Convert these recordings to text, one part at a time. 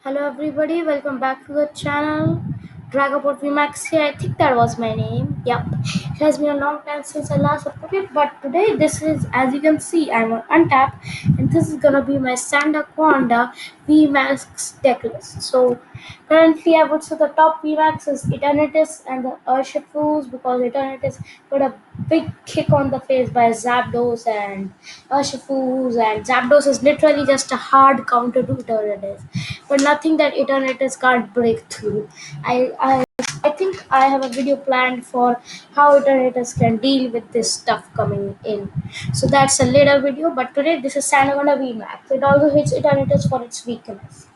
Hello everybody, welcome back to the channel. Dragaport VMAX here, I think that was my name. Yep. It has been a long time since I last uploaded, but today this is, as you can see, I'm on Untap and this is gonna be my sandaconda VMAX deck list. So currently I would say the top VMAX is Eternatus and the Urshifu's because Eternatus got a big kick on the face by Zapdos and Urshifu's, and Zapdos is literally just a hard counter to Eternatus but nothing that Eternatus can't break through. I, I I think I have a video planned for how Eternatus can deal with this stuff coming in. So that's a later video, but today this is Sandaconda VMAX. It also hits Eternatus for its weakness.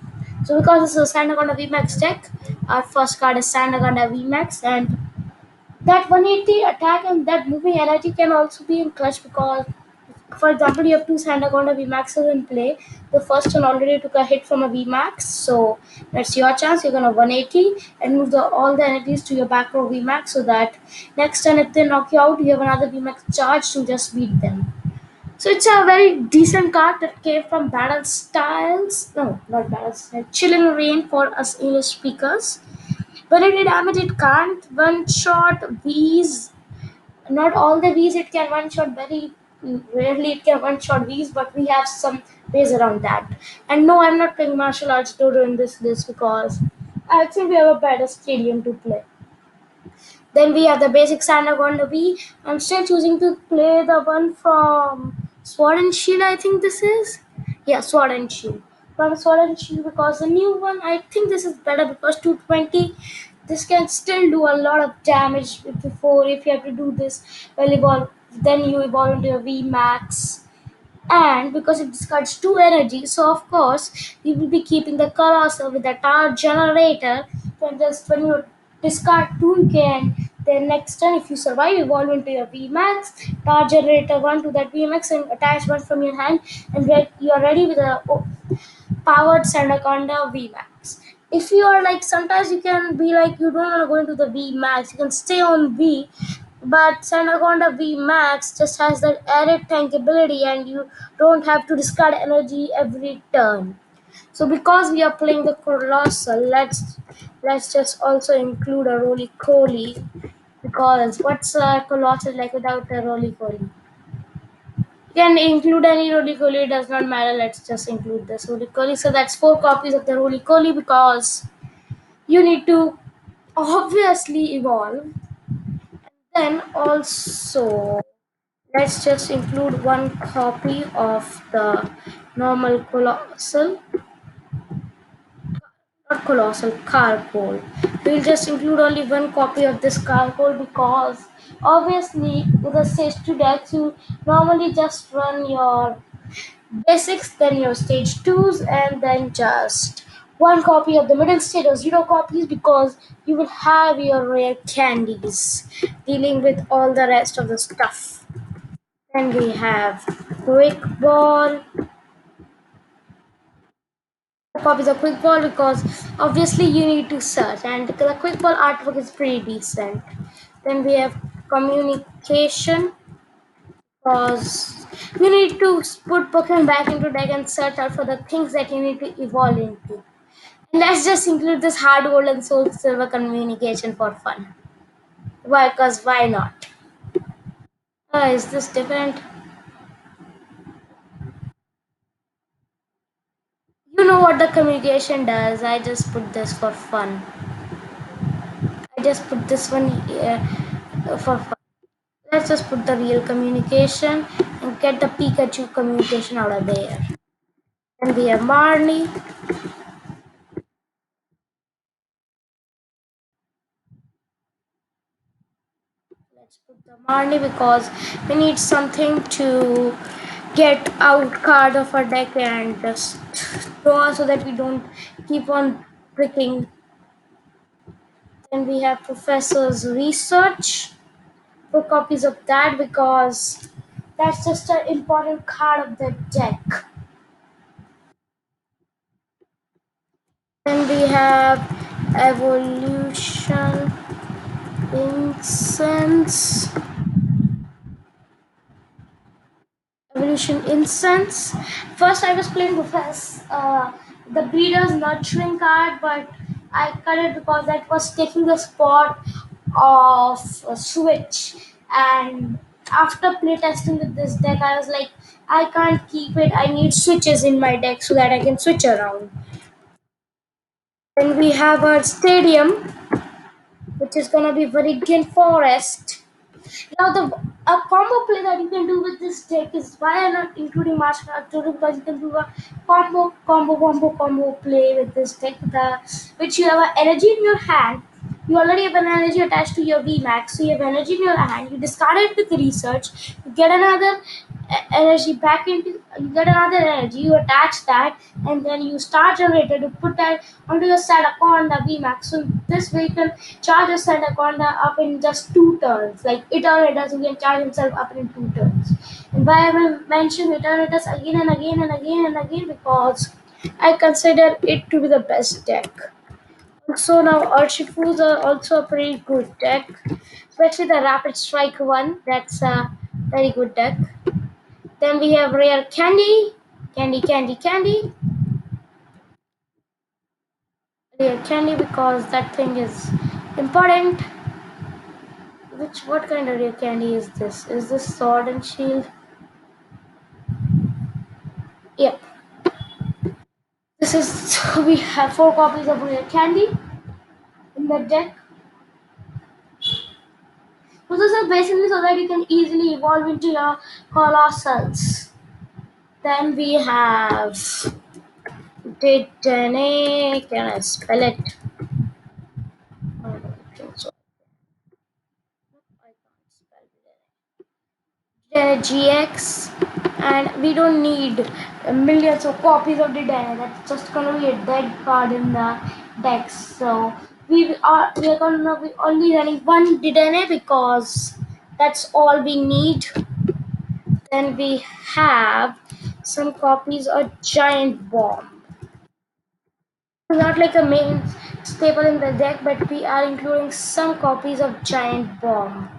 So because this is a Sandaconda VMAX deck, our first card is Sandaconda VMAX, and that 180 attack and that moving energy can also be in clutch because, for example, you have two Sandaconda VMAXs in play. The first one already took a hit from a VMAX, so that's your chance. You're gonna 180 and move all the energies to your back row VMAX so that next turn if they knock you out, you have another VMAX charge to just beat them. So it's a very decent card that came from Battle Styles. No, not Battle Styles. Chill in Rain for us English speakers. When it did damage, it can't one shot V's. Not all the V's it can one shot. Very rarely it can one shot V's, but we have some ways around that. And no, I'm not playing martial arts dodo in this list because I think we have a better stadium to play. Then we have the basic Sandaconda V. I'm still choosing to play the one from Sword and Shield, I think this is. Yeah, Sword and Shield. From Sword and Shield because the new one, I think this is better because 220. This can still do a lot of damage before if you have to do this well evolve. Then you evolve into a V Max, and because it discards two energy, so of course you will be keeping the colossal with the tower generator. Then just when you discard two, you can then next turn if you survive evolve into your VMAX, tower generator one to that VMAX and attach one from your hand, and you are ready with a powered Sandaconda VMAX. If you are like sometimes you can be like you don't want to go into the VMAX, you can stay on V, but Sandaconda VMAX just has that added tank ability and you don't have to discard energy every turn. So because we are playing the Colossal, let's just also include a Roly Coly because what's a Colossal like without a Roly Coly? You can include any Roly Coly, it does not matter. Let's just include this Roly Coly. So that's four copies of the Roly Coly because you need to obviously evolve. Then also let's just include one copy of the normal Colossal, not Colossal, Carcoal. We'll just include only one copy of this Carcoal because obviously with the stage 2 decks you normally just run your basics, then your stage 2s, and then just one copy of the middle stage or zero copies because you will have your rare candies dealing with all the rest of the stuff. Then we have Quick Ball, copies of Quick Ball because obviously you need to search, and the Quick Ball artwork is pretty decent. Then we have Communication because you need to put Pokemon back into deck and search out for the things that you need to evolve into. Let's just include this hard gold and soul silver communication for fun. Why? Because why not? Is this different? You know what the communication does. I just put this for fun. I just put this one here for fun. Let's just put the real communication and get the Pikachu communication out of there. Then we have Marnie. Let's put the Marnie because we need something to get out card of our deck and just draw so that we don't keep on pricking. Then we have Professor's Research. 4 copies of that because that's just an important card of the deck. Then we have Evolution Incense. Evolution Incense. First, I was playing Professor the breeder's nurturing card, but I cut it because that was taking the spot of a switch. And after playtesting with this deck, I was like, I can't keep it. I need switches in my deck so that I can switch around. Then we have our stadium, which is gonna be Viridian Forest. Now the a combo play that you can do with this deck is why I'm not including martial arts total, because you can do a combo play with this deck, the which you have an energy in your hand. You already have an energy attached to your VMAX, so you have energy in your hand. You discard it with research. You get another energy back into. You get another energy. You attach that, and then you start generator to put that onto your sandaconda VMAX. So this way you can charge a sandaconda up in just 2 turns. Like Eternatus, you can charge himself up in 2 turns. And why I will mention Eternatus again and again and again and again, because I consider it to be the best deck. So now Urshifus are also a pretty good deck, especially the Rapid Strike one. That's a very good deck. Then we have Rare Candy, Rare Candy, because that thing is important. Which what kind of Rare Candy is this? Is this Sword and Shield? Yep. This is we have 4 copies of Rare Candy in the deck. So this is basically so that you can easily evolve into your Colossals. Then we have Titanic. Can I spell it? I don't think so. I can't spell GX, and we don't need millions of copies of the Dana. That's just gonna be a dead card in the decks. So we are gonna be only running one Didane because that's all we need. Then we have some copies of Giant Bomb. Not like a main staple in the deck, but we are including some copies of Giant Bomb.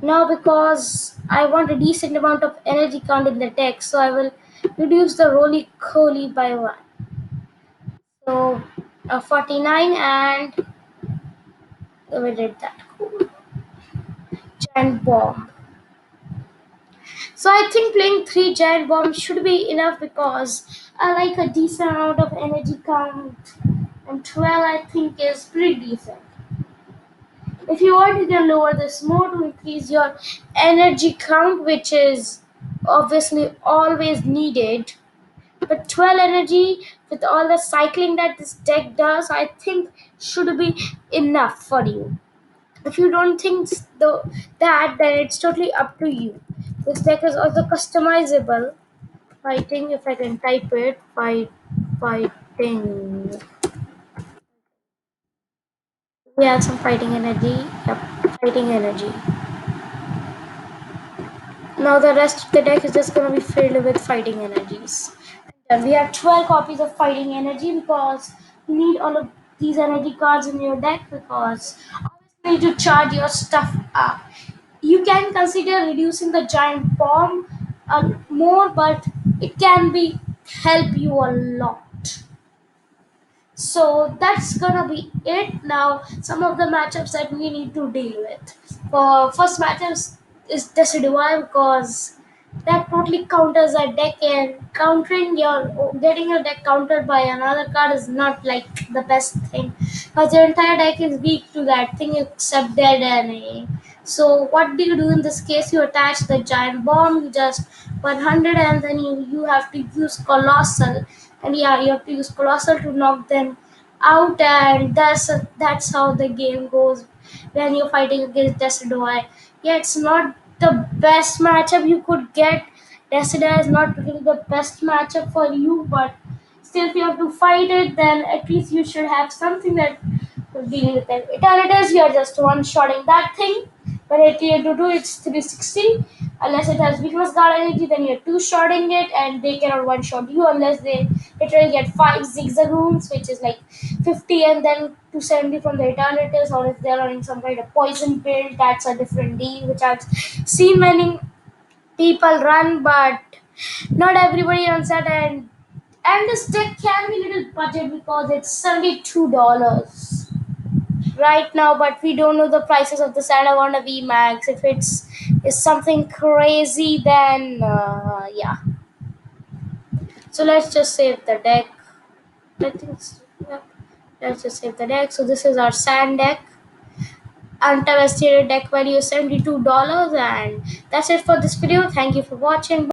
Now, because I want a decent amount of energy count in the deck, so I will reduce the roly coly by 1. So, 49, and we did that. Cool. Giant Bomb. So, I think playing 3 Giant Bombs should be enough because I like a decent amount of energy count, and 12 I think is pretty decent. If you want, you can lower this more to increase your energy count, which is obviously always needed. But 12 energy with all the cycling that this deck does, I think should be enough for you. If you don't think then it's totally up to you. This deck is also customizable. Fighting, if I can type it, fighting. We have some fighting energy. Yep, fighting energy. Now the rest of the deck is just gonna be filled with fighting energies. And we have 12 copies of fighting energy because you need all of these energy cards in your deck, because obviously you need to charge your stuff up. You can consider reducing the giant bomb more, but it can be help you a lot. So that's gonna be it. Now, some of the matchups that we need to deal with. For first matchups is Decidueye, because that totally counters a deck, and countering your getting your deck countered by another card is not like the best thing, because your entire deck is weak to that thing except dead enemy. So what do you do in this case? You attach the giant bomb, you just 100, and then you have to use colossal, and yeah, you have to use colossal to knock them out, and that's how the game goes when you're fighting against Decidueye. Yeah, it's not the best matchup you could get. Decidueye is not really the best matchup for you, but still, if you have to fight it, then at least you should have something that will deal with it. Eternatus, you are just one-shotting that thing. But if you have to do it's 360. Unless it has weakness guard energy, then you're two-shotting it, and they cannot one-shot you unless they literally get 5 zigzagoons, which is like 50 and then 270 from the Eternatus, or if they're running some kind of poison build, that's a different deal, which I've seen many people run, but not everybody runs that. And And this deck can be little budget because it's $72 right now, but we don't know the prices of the Sandaconda V Max. If it's is something crazy, then yeah. So let's just save the deck. I think, yeah. Let's just save the deck. So this is our sand deck. Unestimated deck value is $72, and that's it for this video. Thank you for watching.